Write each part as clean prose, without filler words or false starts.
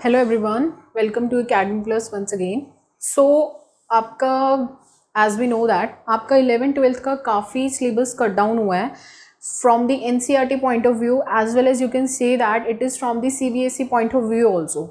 Hello everyone, welcome to academy plus once again. So आपका as we know that आपका 11th-12th का काफ़ी syllabus cut down हुआ है from the NCERT point of view as well as you can say that it is from the CBSE point of view also.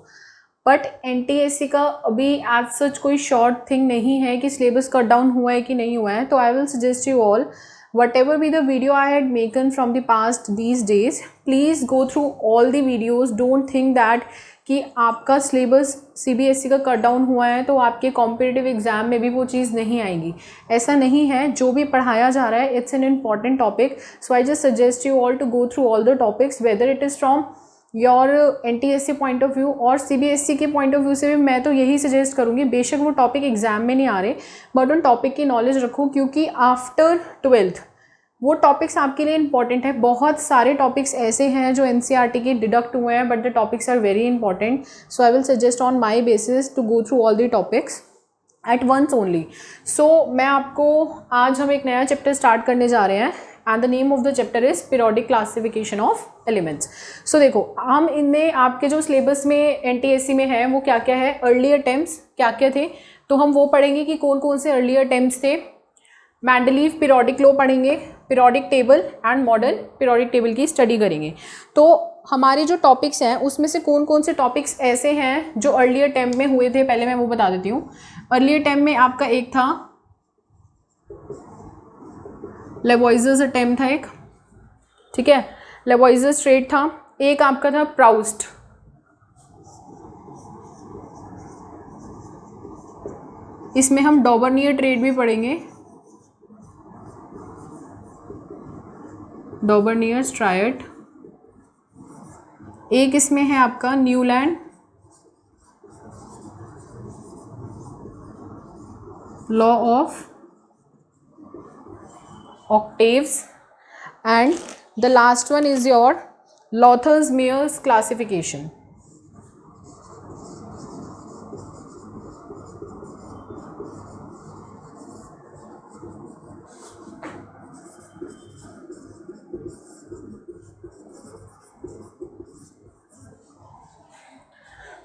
But NTSC का अभी as such कोई short thing नहीं है कि syllabus cut down हुआ है कि नहीं हुआ है। तो आई will suggest you all whatever be the video I had maken from the past these days, please go through all the videos. Don't think that कि आपका सिलेबस सीबीएसई का कट डाउन हुआ है तो आपके कॉम्पिटिटिव एग्जाम में भी वो चीज़ नहीं आएगी। ऐसा नहीं है, जो भी पढ़ाया जा रहा है it's an important topic. So I just suggest you all to go through all the topics whether it is from your NTSC point of view और सीबीएसई के पॉइंट ऑफ व्यू से भी मैं तो यही सजेस्ट करूँगी, बेशक वो टॉपिक एग्जाम में नहीं आ रहे बट उन टॉपिक की नॉलेज रखो, क्योंकि आफ्टर 12th वो टॉपिक्स आपके लिए इंपॉर्टेंट है। बहुत सारे टॉपिक्स ऐसे हैं जो एनसीईआरटी के डिडक्ट हुए हैं but the topics are very important. So I will suggest on my basis to go through all the topics at once only. So मैं आपको आज हम एक नया चैप्टर स्टार्ट करने जा रहे हैं and the name of the chapter is periodic classification of elements. So देखो, हम इनमें आपके जो सिलेबस में एनटीएससी में है वो क्या क्या है, अर्ली अटेम्प्ट्स क्या क्या थे, तो हम वो पढ़ेंगे कि कौन कौन से अर्ली अटेम्प्ट्स थे। मेंडलीव पीरियोडिक लॉ पढ़ेंगे, periodic table and modern periodic table की स्टडी करेंगे। तो हमारे जो टॉपिक्स हैं उसमें से कौन कौन से टॉपिक्स ऐसे हैं जो अर्ली अटेम्प्ट में हुए थे, पहले मैं वो बता देती हूँ। अर्ली अटेम्प्ट में आपका एक था लेवॉइजर्स अटेम्प्ट था एक, ठीक है, लेवॉइजर्स ट्रेड था। एक आपका था प्राउस्ट, इसमें हम डॉबर्नियर ट्रेड भी पढ़ेंगे, डॉबर्नियर्स ट्रायड। एक इसमें है आपका Newland law of octaves and the last one is your Lothar Meyer's classification.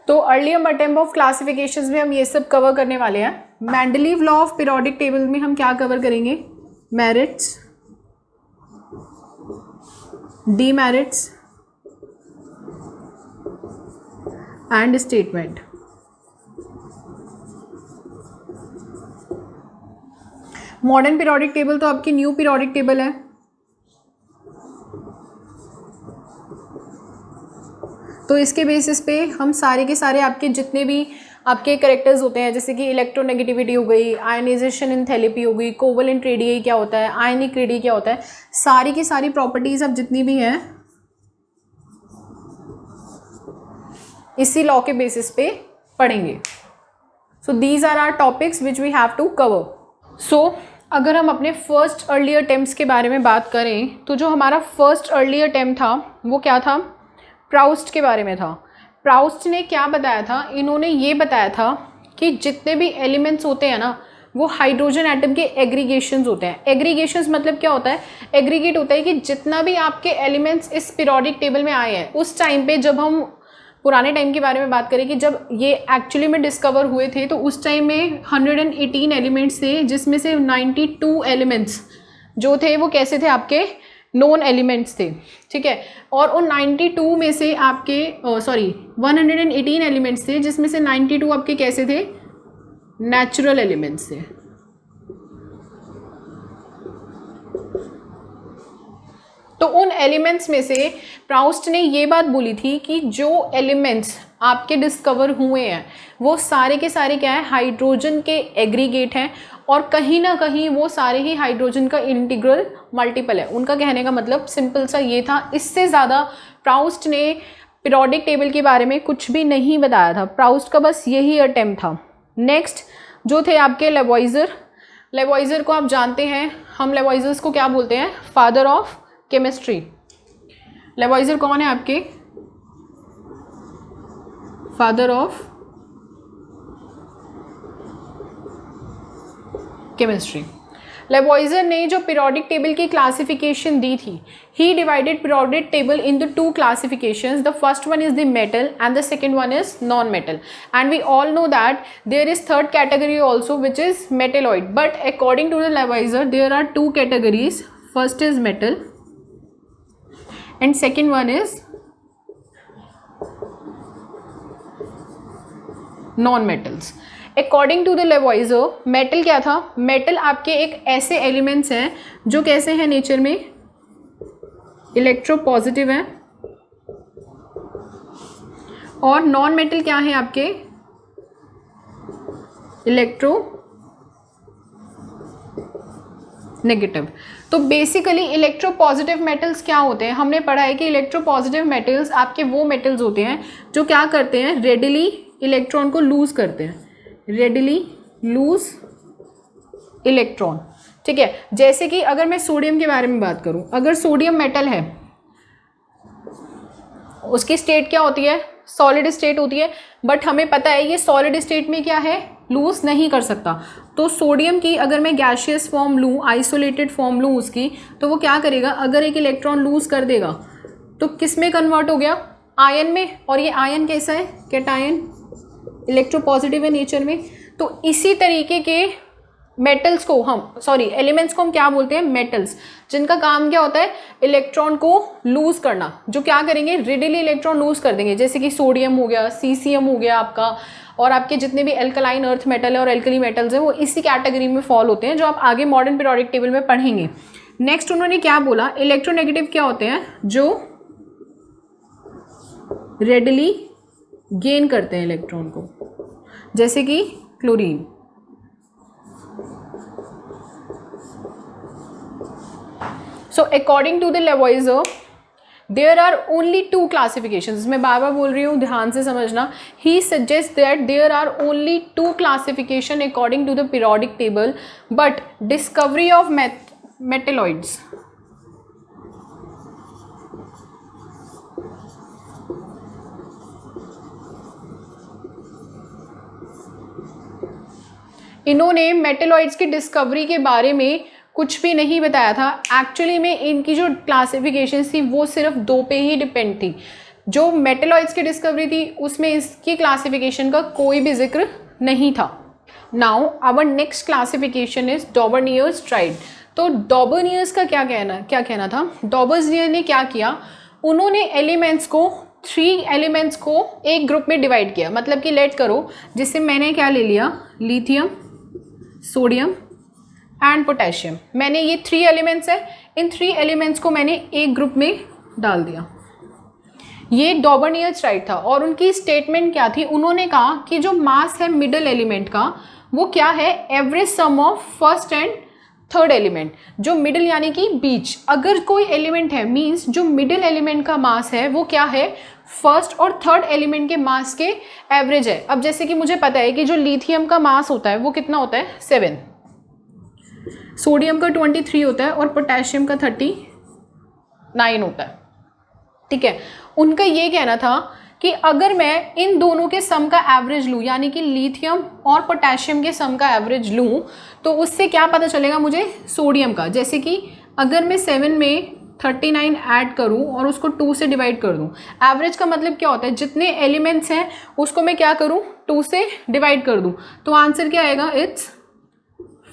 तो अर्लियर अटेम्प्ट ऑफ क्लासिफिकेशंस में हम ये सब कवर करने वाले हैं। Mendeleev law of periodic table में हम क्या कवर करेंगे, merits, demerits and statement. Modern periodic table तो आपकी न्यू पीरियोडिक टेबल है, तो इसके बेसिस पे हम सारे के सारे आपके जितने भी आपके करेक्टर्स होते हैं, जैसे कि इलेक्ट्रोनेगेटिविटी हो गई, आयनाइजेशन एंथैल्पी हो गई, कोवलेंट रेडियाई क्या होता है, आयनिक रेडियाई क्या होता है, सारी की सारी प्रॉपर्टीज अब जितनी भी हैं इसी लॉ के बेसिस पे पढ़ेंगे। So these are are topics which we have to cover. So अगर हम अपने फर्स्ट अर्ली अटेम्प्ट्स के बारे में बात करें तो जो हमारा फर्स्ट अर्ली अटेम्प्ट था वो क्या था, प्राउस्ट के बारे में था। प्राउस्ट ने क्या बताया था, इन्होंने ये बताया था कि जितने भी एलिमेंट्स होते हैं ना वो हाइड्रोजन एटम के एग्रीगेशंस होते हैं। एग्रीगेशंस मतलब क्या होता है, एग्रीगेट होता है कि जितना भी आपके एलिमेंट्स इस पीरियोडिक टेबल में आए हैं उस टाइम पे, जब हम पुराने टाइम के बारे में बात करें कि जब ये एक्चुअली में डिस्कवर हुए थे तो उस टाइम में 118 एलिमेंट्स थे, जिसमें से 92 एलिमेंट्स जो थे वो कैसे थे, आपके नॉन एलिमेंट्स थे, ठीक है। और उन 92 में से आपके 118 एलिमेंट्स थे, जिसमें से 92 आपके कैसे थे, नेचुरल एलिमेंट्स थे। तो उन एलिमेंट्स में से प्राउस्ट ने ये बात बोली थी कि जो एलिमेंट्स आपके डिस्कवर हुए हैं वो सारे के सारे क्या है, हाइड्रोजन के एग्रीगेट हैं और कहीं ना कहीं वो सारे ही हाइड्रोजन का इंटीग्रल मल्टीपल है। उनका कहने का मतलब सिंपल सा ये था, इससे ज़्यादा प्राउस्ट ने पीरियोडिक टेबल के बारे में कुछ भी नहीं बताया था। प्राउस्ट का बस यही अटेम्प्ट था। नेक्स्ट जो थे आपके लेवॉइजर। लेवॉइजर को आप जानते हैं, हम लेवॉइजर्स को क्या बोलते हैं, फादर ऑफ केमिस्ट्री। लेवॉइजर कौन है आपके, फादर ऑफ केमिस्ट्री। लेवॉइजर ने जो पीरियोडिक टेबल की क्लासिफिकेशन दी थी, he divided periodic table in the two classifications. The first one is the metal and the second one is non metal. And we all know that there is third category also which is metalloid. But according to the Lavoisier there are two categories. First is metal and second one is non metals. According to the Lavoisier metal क्या था? Metal आपके एक ऐसे elements हैं जो कैसे हैं nature में, इलेक्ट्रोपॉजिटिव हैं. और नॉन मेटल क्या है आपके, इलेक्ट्रो नेगेटिव. तो बेसिकली इलेक्ट्रोपॉजिटिव मेटल्स क्या होते हैं? हमने पढ़ा है कि इलेक्ट्रोपॉजिटिव मेटल्स आपके वो मेटल्स होते हैं जो क्या करते हैं, रेडिली इलेक्ट्रॉन को लूज करते हैं, रेडिली लूज इलेक्ट्रॉन. ठीक है, जैसे कि अगर मैं सोडियम के बारे में बात करूं, अगर सोडियम मेटल है उसकी स्टेट क्या होती है, सॉलिड स्टेट होती है. बट हमें पता है ये सॉलिड स्टेट में क्या है, लूज नहीं कर सकता. तो सोडियम की अगर मैं गैशियस फॉर्म लूँ, आइसोलेटेड फॉर्म लूँ उसकी, तो वो क्या करेगा, अगर एक इलेक्ट्रॉन लूज कर देगा तो किस में कन्वर्ट हो गया, आयन में. और ये आयन कैसा है, कैटायन, इलेक्ट्रोपॉजिटिव है नेचर में. तो इसी तरीके के मेटल्स को एलिमेंट्स को हम क्या बोलते हैं, मेटल्स, जिनका काम क्या होता है, इलेक्ट्रॉन को लूज करना. जो क्या करेंगे, रेडिली इलेक्ट्रॉन लूज कर देंगे. जैसे कि सोडियम हो गया, सीसीएम हो गया आपका, और आपके जितने भी एल्कलाइन अर्थ मेटल है और एल्कली मेटल्स हैं वो इसी कैटेगरी में फॉल होते हैं, जो आप आगे मॉडर्न पीरियोडिक टेबल में पढ़ेंगे. नेक्स्ट उन्होंने क्या बोला, इलेक्ट्रोनेगेटिव क्या होते हैं, जो रेडिली गेन करते हैं इलेक्ट्रॉन को, जैसे कि chlorine. So according to the Lavoisier there are only two classifications. मैं बार बार बोल रही हूँ, ध्यान से समझना. He suggest that there are only two classification according to the periodic table, but discovery of metalloids इन्होंने मेटेलॉइड्स की डिस्कवरी के बारे में कुछ भी नहीं बताया था. एक्चुअली में इनकी जो क्लासिफिकेशन थी वो सिर्फ दो पे ही डिपेंड थी. जो मेटेलॉइड्स की डिस्कवरी थी उसमें इसकी क्लासिफिकेशन का कोई भी जिक्र नहीं था. Now our next classification is Dobereiner's triad. तो डॉबर्नियर्स का क्या कहना था, डॉबर्नियर ने क्या किया, उन्होंने एलिमेंट्स को, 3 एलिमेंट्स को एक ग्रुप में डिवाइड किया. मतलब कि लेट करो, जिससे मैंने क्या ले लिया, लिथियम, सोडियम एंड पोटेशियम. मैंने ये 3 एलिमेंट्स है, इन 3 एलिमेंट्स को मैंने एक ग्रुप में डाल दिया. ये डॉबर्नियर्स ट्राइड था. और उनकी स्टेटमेंट क्या थी, उन्होंने कहा कि जो मास है मिडल एलिमेंट का वो क्या है, average some of first and third element. जो मिडल यानी कि बीच, अगर कोई एलिमेंट है मीन्स जो मिडल एलिमेंट का मास है वो क्या है, फर्स्ट और थर्ड एलिमेंट के मास के एवरेज है. अब जैसे कि मुझे पता है कि जो लिथियम का मास होता है वो कितना होता है, 7, सोडियम का 23 होता है और पोटेशियम का 39 होता है. ठीक है, उनका ये कहना था कि अगर मैं इन दोनों के सम का एवरेज लूँ, यानी कि लिथियम और पोटेशियम के सम का एवरेज लूँ, तो उससे क्या पता चलेगा मुझे, सोडियम का. जैसे कि अगर मैं 7 में 39 ऐड करूँ और उसको 2 से डिवाइड कर दूँ, एवरेज का मतलब क्या होता है, जितने एलिमेंट्स हैं उसको मैं क्या करूँ, 2 से डिवाइड कर दूँ. तो आंसर क्या आएगा, इट्स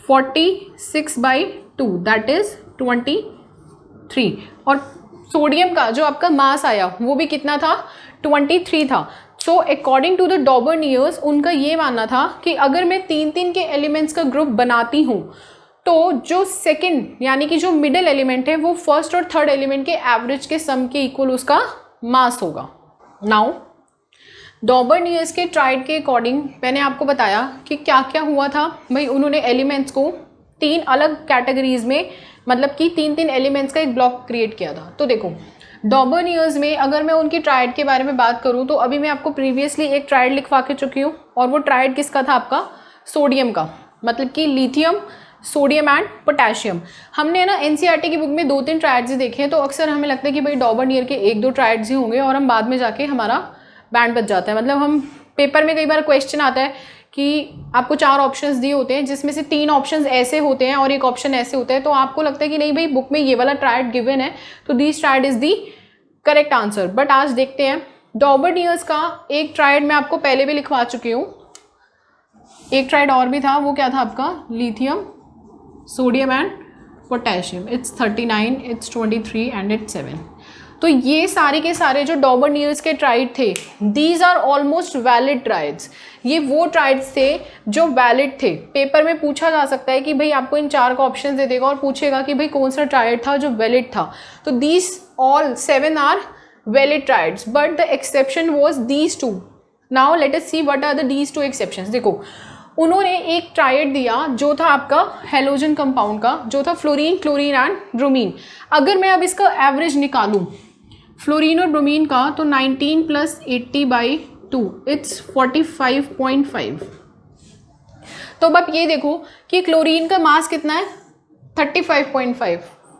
46/2, दैट इज 23. और सोडियम का जो आपका मास आया वो भी कितना था, 23 था. सो अकॉर्डिंग टू द डॉबर्नियर्स उनका ये मानना था कि अगर मैं 3 के एलिमेंट्स का ग्रुप बनाती हूँ तो जो सेकंड यानी कि जो मिडिल एलिमेंट है वो फर्स्ट और थर्ड एलिमेंट के एवरेज के सम के इक्वल उसका मास होगा. नाउ डॉबर्नियर्स के ट्राइड के अकॉर्डिंग मैंने आपको बताया कि क्या क्या हुआ था भाई. उन्होंने एलिमेंट्स को 3 अलग कैटेगरीज में, मतलब कि 3 एलिमेंट्स का एक ब्लॉक क्रिएट किया था. तो देखो डॉबर्नियर्स में अगर मैं उनकी ट्राइड के बारे में बात करूं तो अभी मैं आपको प्रीवियसली एक ट्राइड लिखवा के चुकी हूं, और वो ट्राइड किसका था, आपका सोडियम का. मतलब कि लिथियम, सोडियम एंड पोटेशियम. हमने ना एनसीईआरटी की बुक में 2-3 ट्राइड्स ही देखे हैं, तो अक्सर हमें लगता है कि भाई डॉबर्नियर के 1-2 ट्राइड्स ही होंगे और हम बाद में जाके हमारा बैंड बच जाता है. मतलब हम पेपर में कई बार क्वेश्चन आता है कि आपको 4 ऑप्शंस दिए होते हैं जिसमें से 3 ऑप्शंस ऐसे होते हैं और एक ऑप्शन ऐसे होता है, तो आपको लगता है कि नहीं भाई बुक में ये वाला ट्रायड गिवन है तो this triad is the correct answer. But आज देखते हैं डॉबरनियर्स का एक ट्रायड मैं आपको पहले भी लिखवा चुकी हूँ, एक ट्रायड और भी था, वो क्या था आपका, lithium, sodium and potassium. It's 39, it's 23 and it's 7। तो ये सारे के सारे जो डॉबरनियर्स के ट्राइड थे, these are almost valid triads. ये वो ट्राइड्स थे जो वैलिड थे। पेपर में पूछा जा सकता है कि भाई आपको इन 4 का ऑप्शन दे देगा और पूछेगा कि भाई कौन सा ट्राइड था जो वैलिड था। तो these all 7 are valid triads, but the exception was these 2। Now let us see what are the these 2 exceptions. देखो उन्होंने एक ट्राइड दिया जो था आपका हेलोजन कंपाउंड का, जो था फ्लोरीन, क्लोरीन एंड ब्रोमीन। अगर मैं अब इसका एवरेज निकालूं फ्लोरीन और ब्रोमीन का, तो 19 + 80/2 इट्स 45.5। तो अब आप ये देखो कि क्लोरीन का मास कितना है 35.5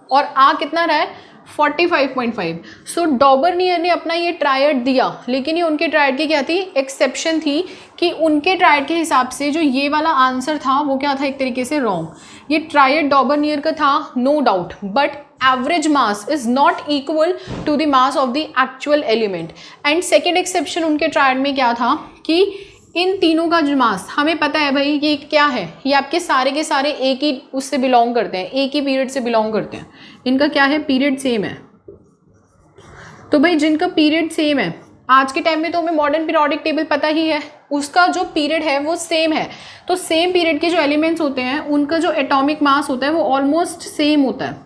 और आ कितना रहा है 45.5। सो डॉबरनियर ने अपना ये ट्रायड दिया, लेकिन ये उनके ट्रायड की क्या थी, एक्सेप्शन थी कि उनके ट्रायड के हिसाब से जो ये वाला आंसर था वो क्या था, एक तरीके से रॉन्ग। ये ट्रायड डॉबरनियर का था no doubt, but average mass is not equal to the mass of the actual element. And second exception उनके ट्रायड में क्या था कि इन तीनों का जो मास हमें पता है भाई ये क्या है, ये आपके सारे के सारे एक ही उससे बिलोंग करते हैं, एक ही पीरियड से बिलोंग करते हैं। इनका क्या है, पीरियड सेम है। तो भाई जिनका पीरियड सेम है, आज के टाइम में तो हमें मॉडर्न पीरियोडिक टेबल पता ही है, उसका जो पीरियड है वो सेम है। तो सेम पीरियड के जो एलिमेंट्स होते हैं उनका जो एटॉमिक मास होता है वो ऑलमोस्ट सेम होता है,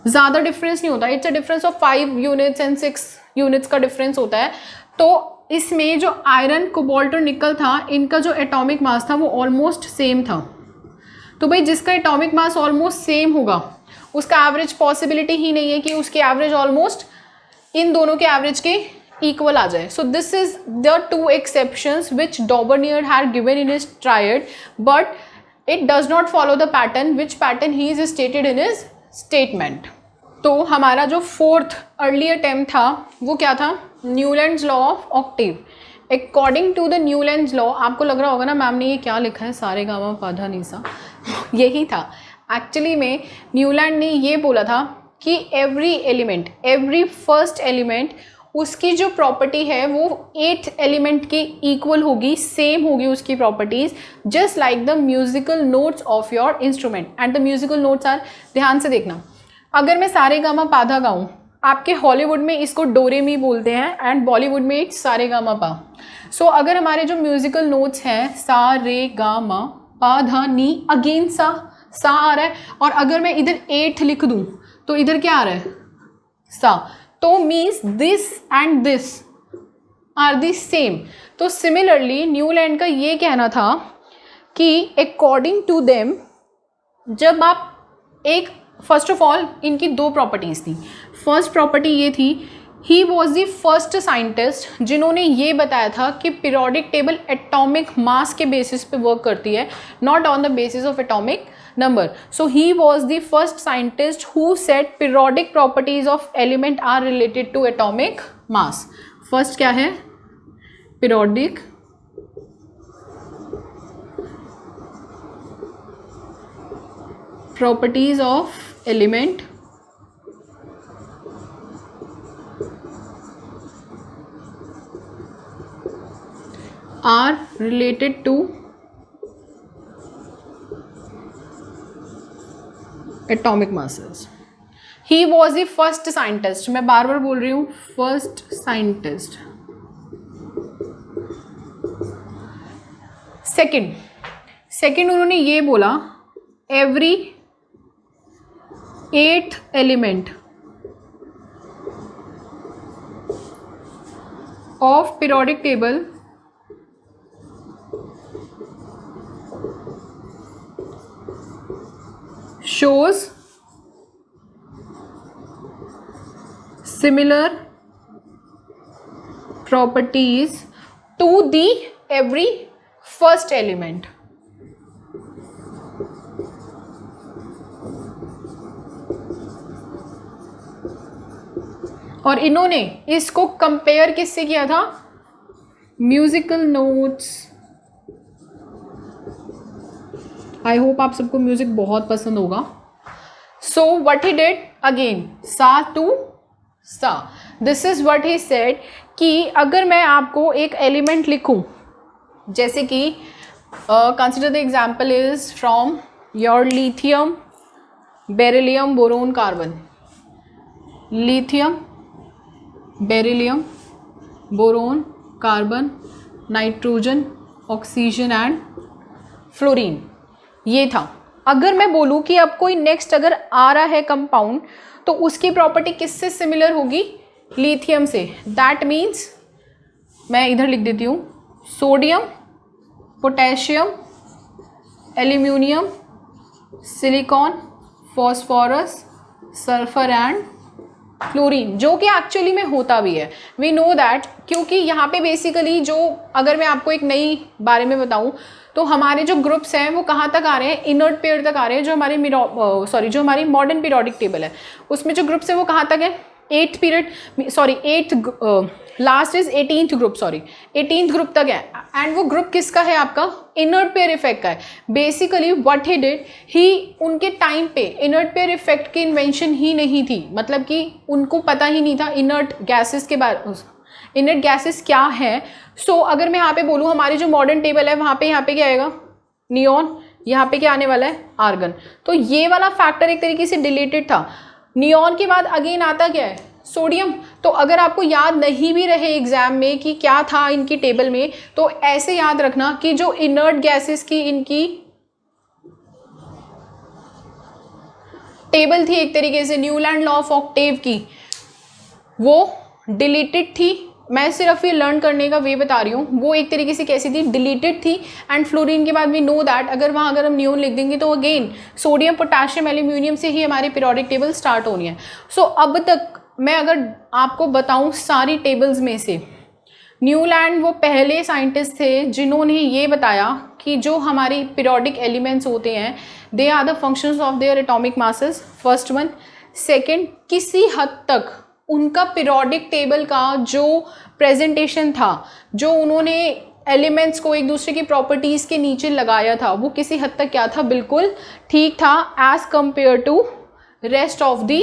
ज़्यादा डिफरेंस नहीं होता। It's a difference of 5 units and 6 units का डिफरेंस होता है। तो इसमें जो आयरन, कोबाल्ट और निकल था, इनका जो एटॉमिक मास था वो ऑलमोस्ट सेम था। तो भाई जिसका एटॉमिक मास ऑलमोस्ट सेम होगा उसका एवरेज पॉसिबिलिटी ही नहीं है कि उसकी एवरेज ऑलमोस्ट इन दोनों के एवरेज के इक्वल आ जाए। So this is the 2 exceptions which Dobereiner had given in his triad, but it does not follow the pattern which pattern he is stated in his statement. तो हमारा जो 4th early attempt था वो क्या था, Newlands law of octave. According to the Newlands law, आपको लग रहा होगा ना मैम ने ये क्या लिखा है, सारे गामा पाधा निसा, यही था। एक्चुअली में न्यूलैंड ने ये बोला था कि every element, every first element, उसकी जो प्रॉपर्टी है वो 8th एलिमेंट के इक्वल होगी, सेम होगी उसकी properties, just like the musical notes of your instrument. And the musical notes are, ध्यान से देखना, अगर मैं सारे गामा पाधा गाऊँ, आपके हॉलीवुड में इसको डोरेमी बोलते हैं एंड बॉलीवुड में इट्स सारे गामा पा। सो अगर हमारे जो म्यूजिकल नोट्स हैं सा रे गा मा पा धा नी, अगेन सा आ रहा है, और अगर मैं इधर 8th लिख दूं तो इधर क्या आ रहा है, सा। तो means this and this are the same. तो सिमिलरली न्यूलैंड का ये कहना था कि अकॉर्डिंग टू देम, जब आप एक, फर्स्ट ऑफ ऑल इनकी 2 प्रॉपर्टीज़ थी। फर्स्ट प्रॉपर्टी ये थी, ही वॉज द फर्स्ट साइंटिस्ट जिन्होंने ये बताया था कि पीरियोडिक टेबल एटॉमिक मास के बेसिस पे वर्क करती है, not on the basis of atomic number. So he was the first scientist who said periodic properties of element are related to atomic mass. First क्या है, periodic properties of element are related to atomic masses. He was the first scientist, मैं बार बार बोल रही हूँ first scientist. second उन्होंने ये बोला every 8th element of periodic table shows similar properties to the every first element. और इन्होंने इसको कंपेयर किससे किया था, म्यूजिकल नोट्स आई होप आप सबको म्यूजिक बहुत पसंद होगा. So what he did again, सा टू सा, this is what he said कि अगर मैं आपको एक एलिमेंट लिखूं, जैसे कि consider the example is from your lithium, beryllium, boron, carbon. Lithium, beryllium, boron, carbon, nitrogen, oxygen and fluorine, ये था. अगर मैं बोलूँ कि अब कोई नेक्स्ट अगर आ रहा है कंपाउंड, तो उसकी प्रॉपर्टी किससे सिमिलर होगी? लिथियम से. दैट मीन्स मैं इधर लिख देती हूँ, sodium, potassium, aluminium, silicon, phosphorus, sulphur and fluorine, जो कि एक्चुअली में होता भी है. वी नो दैट, क्योंकि यहाँ पे बेसिकली जो, अगर मैं आपको एक नई बारे में बताऊँ, तो हमारे जो ग्रुप्स हैं वो कहाँ तक आ रहे हैं? इनर्ट पेयर तक आ रहे हैं. जो हमारी जो हमारी मॉडर्न पीरियोडिक टेबल है उसमें जो ग्रुप्स है वो कहाँ तक है? 8th period, sorry 8th, last is 18th group, sorry 18th group तक है. एंड वो ग्रुप किसका है? आपका इनर्ट पेयर इफेक्ट का है. बेसिकली व्हाट ही डिड, ही उनके टाइम पे इनर्ट पेयर इफेक्ट की इन्वेंशन ही नहीं थी. मतलब कि उनको पता ही नहीं था इनर्ट गैसेस के बारे, इनर्ट गैसेस क्या है. सो अगर मैं यहाँ पे बोलूँ, हमारी जो मॉडर्न टेबल है वहाँ पे, यहाँ पे क्या आएगा? नियॉन. यहाँ पे क्या आने वाला है? आर्गन. तो ये वाला फैक्टर एक तरीके से डिलीटेड था. नियॉन के बाद अगेन आता क्या है? सोडियम. तो अगर आपको याद नहीं भी रहे एग्जाम में कि क्या था इनकी टेबल में, तो ऐसे याद रखना कि जो इनर्ट गैसेस की इनकी टेबल थी एक तरीके से न्यूलैंड लॉ ऑफ ऑक्टेव की, वो डिलीटेड थी. मैं सिर्फ ये लर्न करने का वे बता रही हूँ. वो एक तरीके से कैसी थी? डिलीटेड थी. एंड फ्लोरीन के बाद वी नो दैट अगर वहाँ अगर हम नियोन लिख देंगे तो अगेन सोडियम, पोटेशियम, एल्यूमिनियम से ही हमारी पीरियोडिक टेबल स्टार्ट होनी है. सो अब तक मैं अगर आपको बताऊँ सारी टेबल्स में से, न्यूलैंड वो पहले साइंटिस्ट थे जिन्होंने ये बताया कि जो हमारी पीरियोडिक एलिमेंट्स होते हैं they are the functions of their atomic masses. First one. Second, किसी हद तक उनका पीरियोडिक टेबल का जो प्रेजेंटेशन था, जो उन्होंने एलिमेंट्स को एक दूसरे की प्रॉपर्टीज़ के नीचे लगाया था, वो किसी हद तक क्या था? बिल्कुल ठीक था as compare to rest of the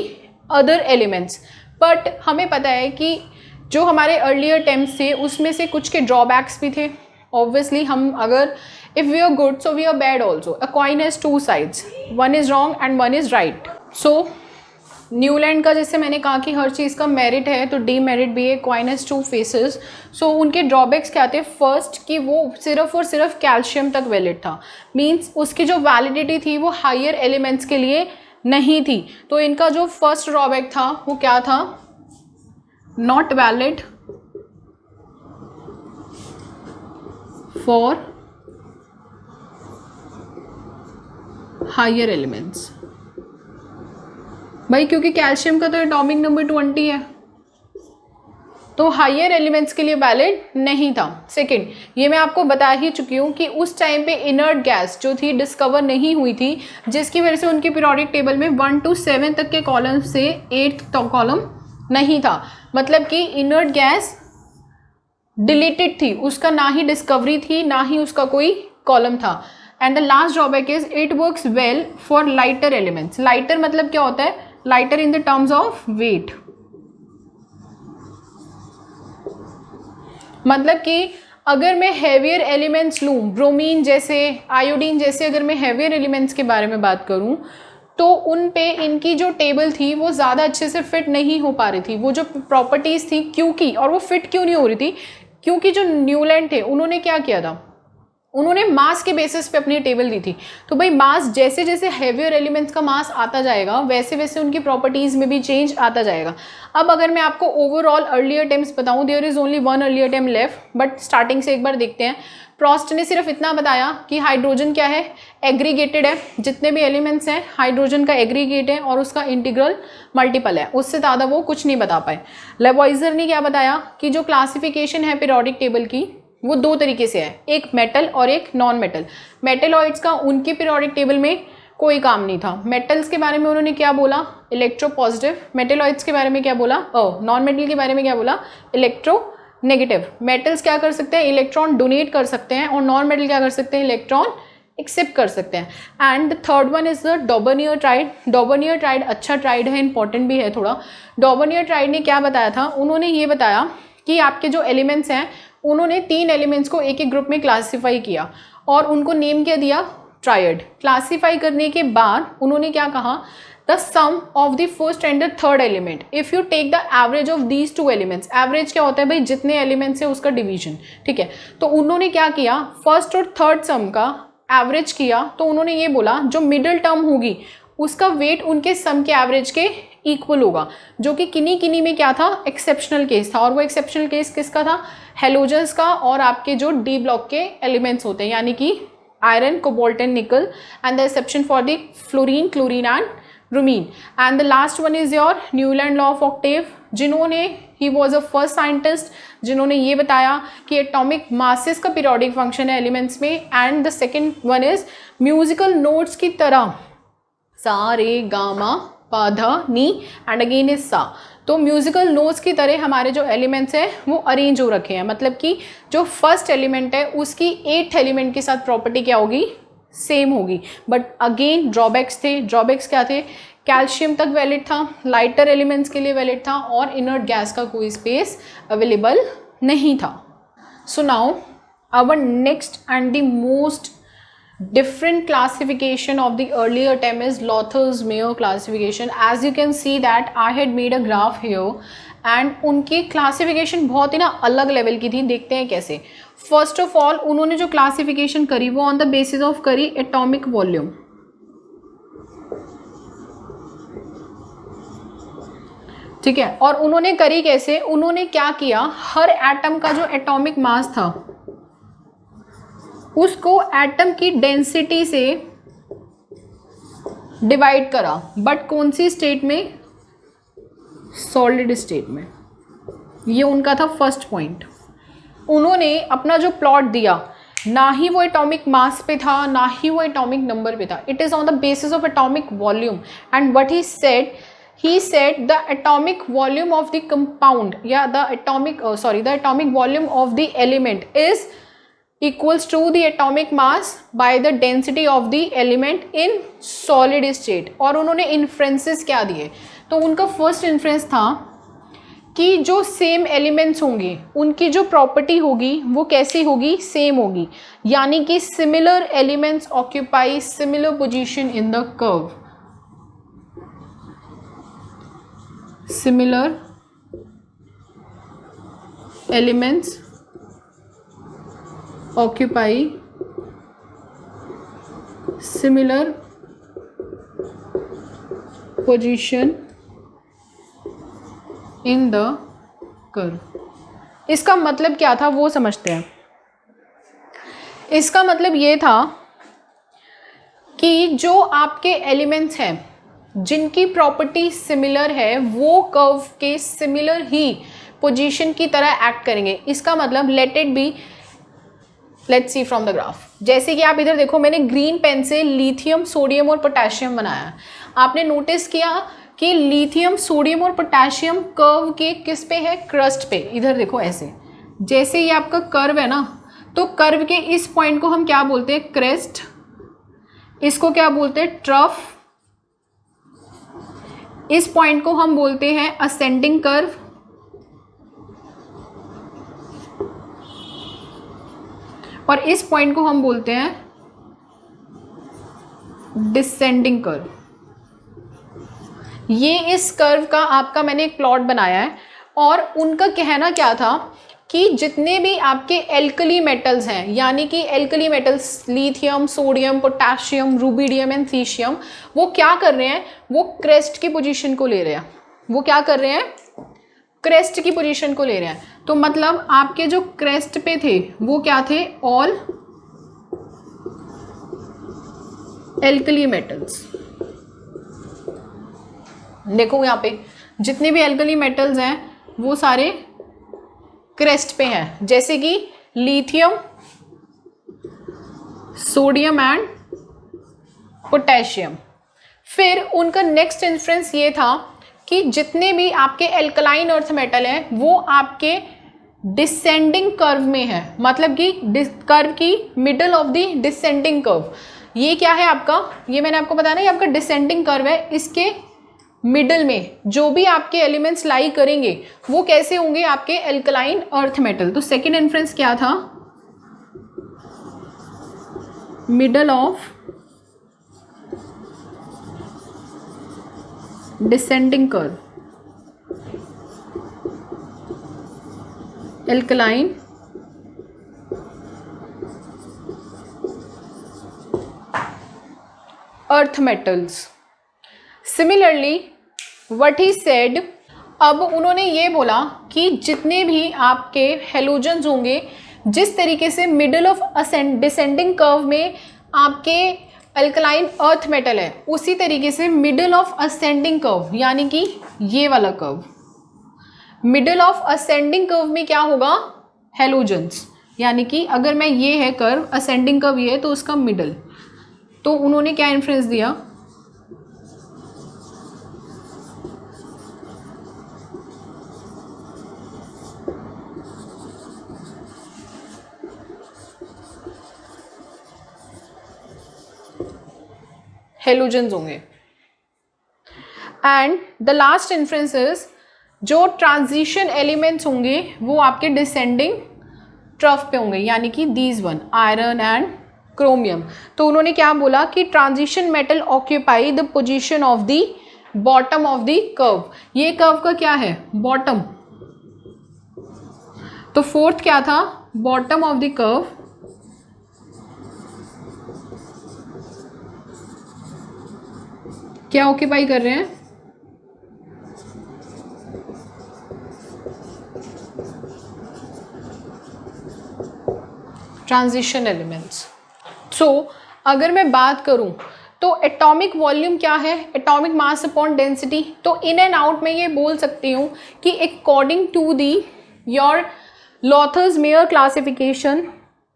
other elements. But हमें पता है कि जो हमारे अर्लियर अटेम्प्ट्स थे उसमें से कुछ के ड्रॉबैक्स भी थे. ऑब्वियसली हम अगर if we are good so we are bad also. A coin has two sides, one is wrong and one is right. So Newland का जैसे मैंने कहा कि हर चीज़ का मेरिट है तो डीमेरिट भी है. Coin has two faces. So उनके ड्रॉबैक्स क्या थे? फर्स्ट कि वो सिर्फ और सिर्फ कैल्शियम तक वैलिड था. मीन्स उसकी जो वैलिडिटी थी वो हायर एलिमेंट्स के लिए नहीं थी. तो इनका जो फर्स्ट ड्रॉबैक था वो क्या था? Not valid for higher elements. भाई क्योंकि कैल्शियम का तो एटॉमिक नंबर 20 है, तो हायर एलिमेंट्स के लिए वैलिड नहीं था. सेकंड, ये मैं आपको बता ही चुकी हूँ कि उस टाइम पे इनर्ट गैस जो थी डिस्कवर नहीं हुई थी, जिसकी वजह से उनकी पीरियोडिक टेबल में 1 to 7 तक के कॉलम से 8th कॉलम नहीं था. मतलब कि इनर्ट गैस डिलीटेड थी, उसका ना ही डिस्कवरी थी ना ही उसका कोई कॉलम था. And the last drawback is it works well for lighter elements. Lighter मतलब क्या होता है? Lighter in the terms of weight. मतलब कि अगर मैं हैवियर एलिमेंट्स लूँ, ब्रोमीन जैसे, आयोडीन जैसे, अगर मैं हैवियर एलिमेंट्स के बारे में बात करूँ तो उन पे इनकी जो टेबल थी वो ज़्यादा अच्छे से फिट नहीं हो पा रही थी. वो जो प्रॉपर्टीज़ थी, क्योंकि, और वो फिट क्यों नहीं हो रही थी? क्योंकि जो न्यूलैंड थे उन्होंने क्या किया था? उन्होंने मास के बेसिस पे अपनी टेबल दी थी. तो भाई मास, जैसे जैसे हैवियर एलिमेंट्स का मास आता जाएगा वैसे वैसे उनकी प्रॉपर्टीज़ में भी चेंज आता जाएगा. अब अगर मैं आपको ओवरऑल अर्ली अटेम्प्ट्स बताऊं, there is only 1 early attempt left, but starting से एक बार देखते हैं. प्रॉस्ट ने सिर्फ इतना बताया कि हाइड्रोजन क्या है? एग्रीगेटेड है. जितने भी एलिमेंट्स हैं हाइड्रोजन का एग्रीगेट है और उसका इंटीग्रल मल्टीपल है. उससे ज़्यादा वो कुछ नहीं बता पाए. लेवॉइजर ने क्या बताया कि जो क्लासिफिकेशन है पीरियोडिक टेबल की वो 2 तरीके से है, एक मेटल और एक नॉन मेटल. मेटलॉइड्स का उनकी पीरियोडिक टेबल में कोई काम नहीं था. मेटल्स के बारे में उन्होंने क्या बोला? Electro positive. मेटलॉइड्स के बारे में क्या बोला? नॉन मेटल के बारे में क्या बोला? Electro negative. मेटल्स क्या कर सकते हैं? इलेक्ट्रॉन डोनेट कर सकते हैं, और नॉन मेटल क्या कर सकते हैं? इलेक्ट्रॉन एक्सेप्ट कर सकते हैं। And third one is the डॉबर्नियर tried. डॉबर्नियर tried अच्छा ट्राइड है, इंपॉर्टेंट भी है थोड़ा। डॉबर्नियर ट्राइड ने क्या बताया था, उन्होंने ये बताया कि आपके जो एलिमेंट्स हैं उन्होंने 3 एलिमेंट्स को एक एक ग्रुप में क्लासीफाई किया और उनको नेम क्या दिया, ट्रायड। क्लासीफाई करने के बाद उन्होंने क्या कहा, the sum of the first and the third element if you take the average of these 2 elements. Average क्या होता है भाई, जितने एलिमेंट्स है उसका डिवीजन, ठीक है। तो उन्होंने क्या किया, फर्स्ट और थर्ड सम का एवरेज किया, तो उन्होंने ये बोला जो मिडिल टर्म होगी उसका वेट उनके सम के एवरेज के इक्वल होगा, जो कि किन्हीं किन्हीं में क्या था, एक्सेप्शनल केस था। और वो एक्सेप्शनल केस किसका था, हेलोजन्स का और आपके जो डी ब्लॉक के एलिमेंट्स होते हैं, यानी कि iron, cobalt and nickel, and the exception for the fluorine, chlorine and bromine. And the last one is your Newland law of octave, जिन्होंने, he was a first scientist जिन्होंने ये बताया कि एटॉमिक मासेस का पीरियोडिक फंक्शन है elements में। And the second one is musical notes की तरह सा रे गामा पा धा नी एंड अगेन इज सा। तो म्यूजिकल नोट्स की तरह हमारे जो एलिमेंट्स हैं वो अरेंज हो रखे हैं, मतलब कि जो फर्स्ट एलिमेंट है उसकी 8th एलिमेंट के साथ प्रॉपर्टी क्या होगी, सेम होगी। बट अगेन ड्रॉबैक्स थे। ड्रॉबैक्स क्या थे, कैल्शियम तक वैलिड था, लाइटर एलिमेंट्स के लिए वैलिड था, और इनर्ट गैस का कोई स्पेस अवेलेबल नहीं था। So now our next and the most different classification of the earlier term is Lothar-Meyer classification. As you can see that I had made a graph here and उनकी classification बहुत ही ना अलग level की थी। देखते हैं कैसे। फर्स्ट ऑफ ऑल उन्होंने जो क्लासिफिकेशन करी वो ऑन द बेसिस ऑफ करी एटॉमिक वॉल्यूम, ठीक है। और उन्होंने करी कैसे, उन्होंने क्या किया, हर एटम का जो एटॉमिक मास था उसको एटम की डेंसिटी से डिवाइड करा, बट कौन सी स्टेट में, सॉलिड स्टेट में। ये उनका था फर्स्ट पॉइंट। उन्होंने अपना जो प्लॉट दिया, ना ही वो एटॉमिक मास पे था ना ही वो एटॉमिक नंबर पे था, it is on the basis of atomic volume. And what he said the atomic volume of the compound या the atomic volume of the element is equals to the atomic mass by the density of the element in solid state। और उन्होंने inferences क्या दिए, तो उनका first inference था कि जो सेम एलिमेंट्स होंगे उनकी जो प्रॉपर्टी होगी वो कैसी होगी, सेम होगी, यानी कि similar elements occupy similar position in the curve. Similar elements occupy similar position in the curve। इसका मतलब क्या था वो समझते हैं। इसका मतलब ये था कि जो आपके एलिमेंट्स हैं जिनकी प्रॉपर्टी सिमिलर है वो कर्व के सिमिलर ही पोजीशन की तरह एक्ट करेंगे। इसका मतलब let it be, let's see from the graph. जैसे कि आप इधर देखो, मैंने ग्रीन पेन से लिथियम, सोडियम और पोटेशियम बनाया। आपने नोटिस किया कि लिथियम, सोडियम और पोटेशियम कर्व के किस पे है, क्रस्ट पे। इधर देखो ऐसे, जैसे ये आपका कर्व है ना, तो कर्व के इस पॉइंट को हम क्या बोलते हैं, क्रेस्ट। इसको क्या बोलते हैं, ट्रफ। इस पॉइंट को हम बोलते हैं असेंडिंग कर्व, और इस पॉइंट को हम बोलते हैं डिसेंडिंग कर्व। ये इस कर्व का आपका मैंने एक प्लॉट बनाया है, और उनका कहना क्या था कि जितने भी आपके एल्कली मेटल्स हैं, यानी कि alkali metals lithium, sodium, potassium, rubidium and caesium, वो क्या कर रहे हैं, वो क्रेस्ट की पोजीशन को ले रहे हैं। वो क्या कर रहे हैं, क्रेस्ट की पोजीशन को ले रहे हैं। तो मतलब आपके जो क्रेस्ट पे थे वो क्या थे, ऑल एल्कली मेटल्स। देखो यहाँ पे जितने भी एल्कली मेटल्स हैं वो सारे क्रेस्ट पे हैं, जैसे कि लिथियम, सोडियम एंड पोटेशियम। फिर उनका नेक्स्ट इन्फ्रेंस ये था कि जितने भी आपके एल्कलाइन अर्थ मेटल हैं वो आपके डिसेंडिंग कर्व में है, मतलब कि कर्व की middle of the descending curve. ये क्या है आपका, ये मैंने आपको बताया ना, ये आपका डिसेंडिंग कर्व है, इसके मिडल में जो भी आपके एलिमेंट्स लाई करेंगे वो कैसे होंगे, आपके एल्कलाइन अर्थ मेटल। तो सेकेंड इन्फ्रेंस क्या था, middle of descending curve, alkaline earth metals. Similarly what he said, अब उन्होंने ये बोला कि जितने भी आपके हेलोजन्स होंगे, जिस तरीके से मिडल ऑफ डिसेंडिंग कर्व में आपके अल्कलाइन अर्थ मेटल है, उसी तरीके से मिडल ऑफ असेंडिंग कर्व, यानी कि ये वाला curve, middle of ascending curve में क्या होगा, हेलोजन्स। यानी कि अगर मैं, ये है कर्व, असेंडिंग कर्व ये है, तो उसका मिडल, तो उन्होंने क्या इन्फ्रेंस दिया, हेलोजन्स होंगे। And the last inference is, जो ट्रांजिशन एलिमेंट्स होंगे वो आपके डिसेंडिंग ट्रफ पे होंगे, यानी कि these one, iron and chromium. तो उन्होंने क्या बोला कि transition metal occupy the position of the bottom of the curve. ये कर्व का क्या है, बॉटम। तो फोर्थ क्या था, बॉटम ऑफ द कर्व क्या ऑक्यूपाई कर रहे हैं, ट्रांजिशन एलिमेंट्स। सो अगर मैं बात करूं तो एटॉमिक वॉल्यूम क्या है, एटॉमिक मास अपॉन डेंसिटी। तो इन एंड आउट में ये बोल सकती हूँ कि according to the your Lothar Meyer classification,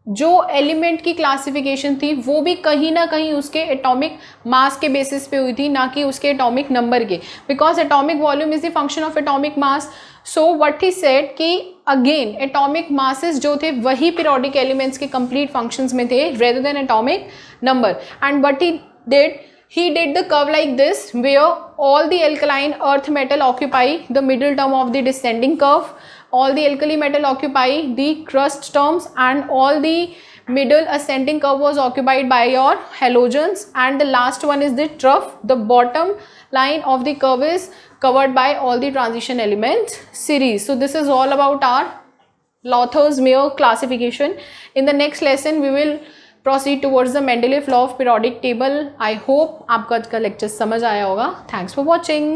जो एलिमेंट की क्लासिफिकेशन थी वो भी कहीं ना कहीं उसके एटॉमिक मास के बेसिस पे हुई थी, ना कि उसके एटॉमिक नंबर के, because atomic volume is the function of atomic mass. So what he said कि अगेन एटॉमिक मासेस जो थे वही पीरियोडिक एलिमेंट्स के कंप्लीट फंक्शंस में थे rather than atomic number. And what he did the curve like this, where all the alkaline earth metal occupy the middle term of the descending curve, all the alkali metal occupy the crust terms, and all the middle ascending curve was occupied by your halogens, and the last one is the trough. The bottom line of the curve is covered by all the transition elements series. So this is all about our Lother's Meyer classification. In the next lesson we will proceed towards the Mendeleev law of periodic table. I hope आपको आज का lecture समझ आया होगा. Thanks for watching.